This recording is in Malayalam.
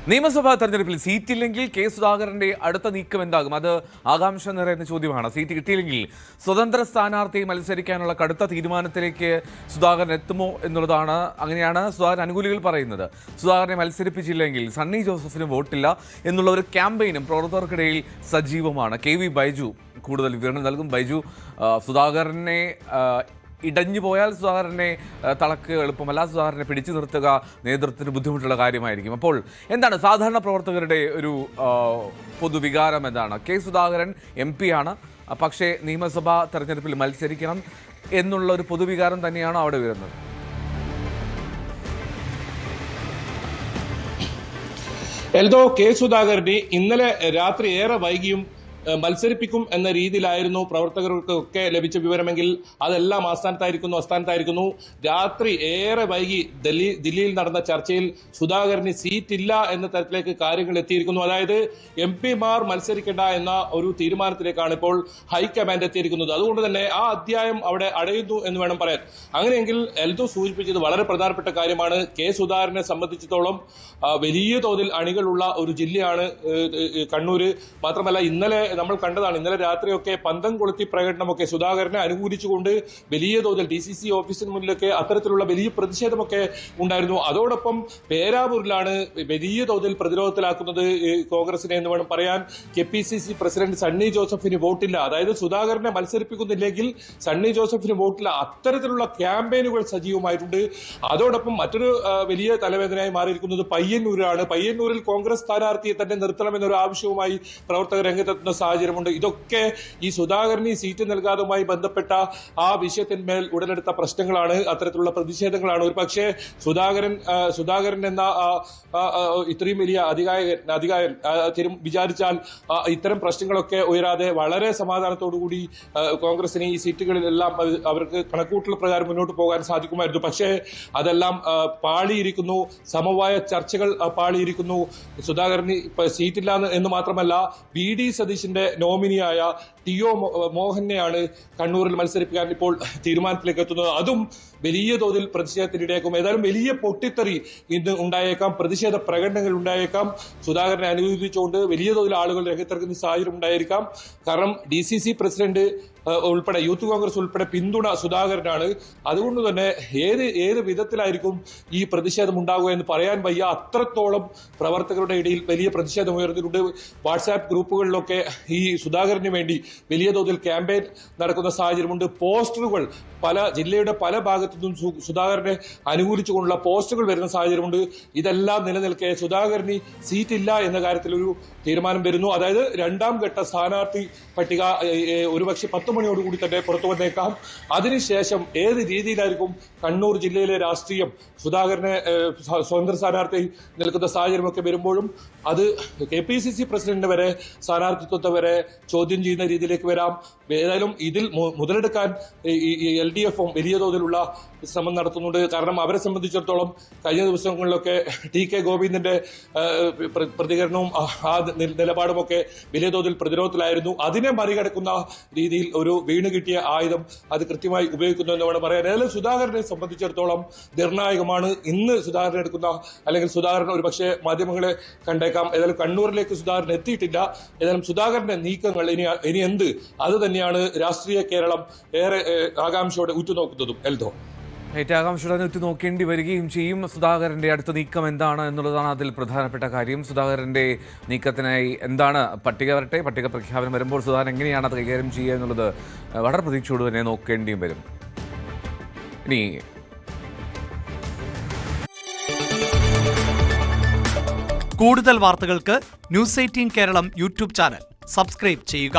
നിയമസഭാ തെരഞ്ഞെടുപ്പിൽ സീറ്റില്ലെങ്കിൽ കെ സുധാകരന്റെ അടുത്ത നീക്കം എന്താകും? അത് ആകാംക്ഷ നിറയുന്ന ചോദ്യമാണ്. സീറ്റ് കിട്ടിയില്ലെങ്കിൽ സ്വതന്ത്ര സ്ഥാനാർത്ഥി മത്സരിക്കാനുള്ള കടുത്ത തീരുമാനത്തിലേക്ക് സുധാകരൻ എത്തുമോ എന്നുള്ളതാണ്. അങ്ങനെയാണ് സുധാകരൻ അനുകൂലികൾ പറയുന്നത്. സുധാകരനെ മത്സരിപ്പിച്ചില്ലെങ്കിൽ സണ്ണി ജോസഫിന് വോട്ടില്ല എന്നുള്ള ഒരു ക്യാമ്പയിനും പ്രവർത്തകർക്കിടയിൽ സജീവമാണ്. KV ബൈജു കൂടുതൽ വിവരങ്ങൾ നൽകും. ബൈജു, സുധാകരനെ ഇടഞ്ഞു പോയാൽ സുധാകരനെ തളക്കുക എളുപ്പമല്ല. സുധാകരനെ പിടിച്ചു നിർത്തുക നേതൃത്വത്തിന് ബുദ്ധിമുട്ടുള്ള കാര്യമായിരിക്കും. അപ്പോൾ എന്താണ് സാധാരണ പ്രവർത്തകരുടെ ഒരു പൊതുവികാരം? എന്താണ്? കെ സുധാകരൻ MP ആണ്, പക്ഷേ നിയമസഭാ തെരഞ്ഞെടുപ്പിൽ മത്സരിക്കണം എന്നുള്ള ഒരു പൊതുവികാരം തന്നെയാണോ അവിടെ വരുന്നത്? എൽദോ, കെ സുധാകരനെ ഇന്നലെ രാത്രി ഏറെ വൈകിയും മത്സരിപ്പിക്കും എന്ന രീതിയിലായിരുന്നു പ്രവർത്തകർക്കൊക്കെ ലഭിച്ച വിവരമെങ്കിൽ അതെല്ലാം അസ്ഥാനത്തായിരിക്കുന്നു. രാത്രി ഏറെ വൈകി ദില്ലിയിൽ നടന്ന ചർച്ചയിൽ സുധാകരന് സീറ്റില്ല എന്ന തരത്തിലേക്ക് കാര്യങ്ങൾ എത്തിയിരിക്കുന്നു. അതായത് MP-മാർ മത്സരിക്കേണ്ട എന്ന ഒരു തീരുമാനത്തിലേക്കാണ് ഇപ്പോൾ ഹൈക്കമാൻഡ് എത്തിയിരിക്കുന്നത്. അതുകൊണ്ട് തന്നെ ആ അധ്യായം അവിടെ അടയുന്നു എന്ന് വേണം പറയാൻ. അങ്ങനെയെങ്കിൽ എൽദോ സൂചിപ്പിച്ചത് വളരെ പ്രധാനപ്പെട്ട കാര്യമാണ്. കെ സുധാകരനെ സംബന്ധിച്ചിടത്തോളം വലിയ തോതിൽ അണികളുള്ള ഒരു ജില്ലയാണ് കണ്ണൂര്. മാത്രമല്ല ഇന്നലെ നമ്മൾ കണ്ടതാണ്, ഇന്നലെ രാത്രിയൊക്കെ പന്തം കൊളുത്തി പ്രകടനമൊക്കെ സുധാകരനെ അനുകൂലിച്ചുകൊണ്ട് വലിയ തോതിൽ DCC ഓഫീസിന് മുന്നിലൊക്കെ അത്തരത്തിലുള്ള വലിയ പ്രതിഷേധമൊക്കെ ഉണ്ടായിരുന്നു. അതോടൊപ്പം പേരാവൂരിലാണ് വലിയ തോതിൽ പ്രതിരോധത്തിലാക്കുന്നത് കോൺഗ്രസിനെ എന്ന് വേണം പറയാൻ. KPCC പ്രസിഡന്റ് സണ്ണി ജോസഫിന് വോട്ടില്ല, അതായത് സുധാകരനെ മത്സരിപ്പിക്കുന്നില്ലെങ്കിൽ സണ്ണി ജോസഫിന് വോട്ടില്ല, അത്തരത്തിലുള്ള ക്യാമ്പയിനുകൾ സജീവമായിട്ടുണ്ട്. അതോടൊപ്പം മറ്റൊരു വലിയ തലവേദനയായി മാറിയിരിക്കുന്നത് പയ്യന്നൂരാണ്. പയ്യന്നൂരിൽ കോൺഗ്രസ് സ്ഥാനാർത്ഥിയെ തന്നെ നിർത്തണമെന്നൊരു ആവശ്യവുമായി പ്രവർത്തകർ രംഗത്തെത്തുന്ന സാഹചര്യമുണ്ട്. ഇതൊക്കെ ഈ സുധാകരന് സീറ്റ് നൽകാതുമായി ബന്ധപ്പെട്ട ആ വിഷയത്തിന്മേൽ ഉടലെടുത്ത പ്രശ്നങ്ങളാണ്, അത്തരത്തിലുള്ള പ്രതിഷേധങ്ങളാണ്. ഒരു പക്ഷേ സുധാകരൻ എന്ന ഇത്രയും വലിയ അധികാരം വിചാരിച്ചാൽ ഇത്തരം പ്രശ്നങ്ങളൊക്കെ ഉയരാതെ വളരെ സമാധാനത്തോടുകൂടി കോൺഗ്രസിന് ഈ സീറ്റുകളിലെല്ലാം അവർക്ക് കണക്കൂട്ടൽ പ്രകാരം മുന്നോട്ട് പോകാൻ സാധിക്കുമായിരുന്നു. പക്ഷേ അതെല്ലാം പാളിയിരിക്കുന്നു. സമവായ ചർച്ചകൾ പാളിയിരിക്കുന്നു. സുധാകരന് സീറ്റില്ല എന്ന് മാത്രമല്ല, VD സതീശന്റെ നോമിനിയായ TO മോഹനെയാണ് കണ്ണൂരിൽ മത്സരിപ്പിക്കാൻ ഇപ്പോൾ തീരുമാനത്തിലേക്ക് എത്തുന്നത്. അതും വലിയ തോതിൽ പ്രതിഷേധത്തിനിടയാക്കും. ഏതായാലും വലിയ പൊട്ടിത്തെറി ഇന്ന് ഉണ്ടായേക്കാം, പ്രതിഷേധ പ്രകടനങ്ങൾ ഉണ്ടായേക്കാം. സുധാകരനെ അനുകൂലിച്ചുകൊണ്ട് വലിയ തോതിൽ ആളുകൾ രംഗത്തിറങ്ങുന്ന സാഹചര്യം ഉണ്ടായിരിക്കാം. കാരണം DCC പ്രസിഡന്റ് ഉൾപ്പെടെ യൂത്ത് കോൺഗ്രസ് ഉൾപ്പെടെ പിന്തുണ സുധാകരനാണ്. അതുകൊണ്ട് തന്നെ ഏത് വിധത്തിലായിരിക്കും ഈ പ്രതിഷേധം ഉണ്ടാകുക എന്ന് പറയാൻ വയ്യ. അത്രത്തോളം പ്രവർത്തകരുടെ ഇടയിൽ വലിയ പ്രതിഷേധം ഉയർന്നിട്ടുണ്ട്. വാട്സാപ്പ് ഗ്രൂപ്പുകളിലൊക്കെ ഈ സുധാകരന് വേണ്ടി വലിയ തോതിൽ ക്യാമ്പയിൻ നടക്കുന്ന സാഹചര്യമുണ്ട്. പോസ്റ്ററുകൾ ജില്ലയുടെ പല ഭാഗത്തു നിന്നും സുധാകരനെ അനുകൂലിച്ചുകൊണ്ടുള്ള പോസ്റ്ററുകൾ വരുന്ന സാഹചര്യമുണ്ട്. ഇതെല്ലാം നിലനിൽക്കെ സുധാകരന് സീറ്റില്ല എന്ന കാര്യത്തിൽ ഒരു തീരുമാനം വരുന്നു. അതായത് രണ്ടാം ഘട്ട സ്ഥാനാർത്ഥി പട്ടിക ഒരുപക്ഷെ 10 മണിയോടുകൂടി തന്നെ പുറത്തു വന്നേക്കാം. അതിനുശേഷം ഏത് രീതിയിലായിരിക്കും കണ്ണൂർ ജില്ലയിലെ രാഷ്ട്രീയം സുധാകരനെ സ്വതന്ത്ര സ്ഥാനാർത്ഥി നിൽക്കുന്ന സാഹചര്യമൊക്കെ വരുമ്പോഴും അത് KPCC പ്രസിഡന്റ് വരെ സ്ഥാനാർത്ഥിത്വത്തെ വരെ ചോദ്യം ചെയ്യുന്ന രീതിയിലേക്ക് വരാം. ഏതായാലും ഇതിൽ മുതലെടുക്കാൻ LDF-ഉം വലിയ തോതിലുള്ള ശ്രമം നടത്തുന്നുണ്ട്. കാരണം അവരെ സംബന്ധിച്ചിടത്തോളം കഴിഞ്ഞ ദിവസങ്ങളിലൊക്കെ TK ഗോവിന്ദന്റെ പ്രതികരണവും ആ നിലപാടുമൊക്കെ വലിയ തോതിൽ പ്രതിരോധത്തിലായിരുന്നു. അതിനെ മറികടക്കുന്ന രീതിയിൽ ഒരു വീണ് കിട്ടിയ ആയുധം അത് കൃത്യമായി ഉപയോഗിക്കുന്നു എന്ന് വേണം പറയാൻ. ഏതായാലും സുധാകരനെ സംബന്ധിച്ചിടത്തോളം നിർണായകമാണ് ഇന്ന് സുധാകരൻ എടുക്കുന്ന, അല്ലെങ്കിൽ സുധാകരൻ ഒരുപക്ഷെ മാധ്യമങ്ങളെ കണ്ടേക്കാം. ഏതായാലും കണ്ണൂരിലേക്ക് സുധാകരൻ എത്തിയിട്ടില്ല. ഏതായാലും സുധാകരന്റെ നീക്കങ്ങൾ ഇനി എന്ത്, അത് തന്നെയാണ് രാഷ്ട്രീയ കേരളം ഏറെ ആകാംക്ഷയോടെ ഉറ്റുനോക്കുന്നതും. എൽദോ, ഏറ്റവും ആകാംക്ഷയോടെ ഉറ്റുനോക്കേണ്ടി വരികയും ചെയ്യും. സുധാകരന്റെ അടുത്ത നീക്കം എന്താണ് എന്നുള്ളതാണ് അതിൽ പ്രധാനപ്പെട്ട കാര്യം. സുധാകരന്റെ നീക്കത്തിനായി എന്താണ് പട്ടിക പ്രഖ്യാപനം വരുമ്പോൾ സുധാകരൻ എങ്ങനെയാണ് അത് കൈകാര്യം ചെയ്യുക എന്നുള്ളത് വളരെ പ്രതീക്ഷയോട് തന്നെ നോക്കേണ്ടിയും വരും. ഇനി കൂടുതൽ വാർത്തകൾക്ക് News 18 Keralam YouTube channel subscribe ചെയ്യുക.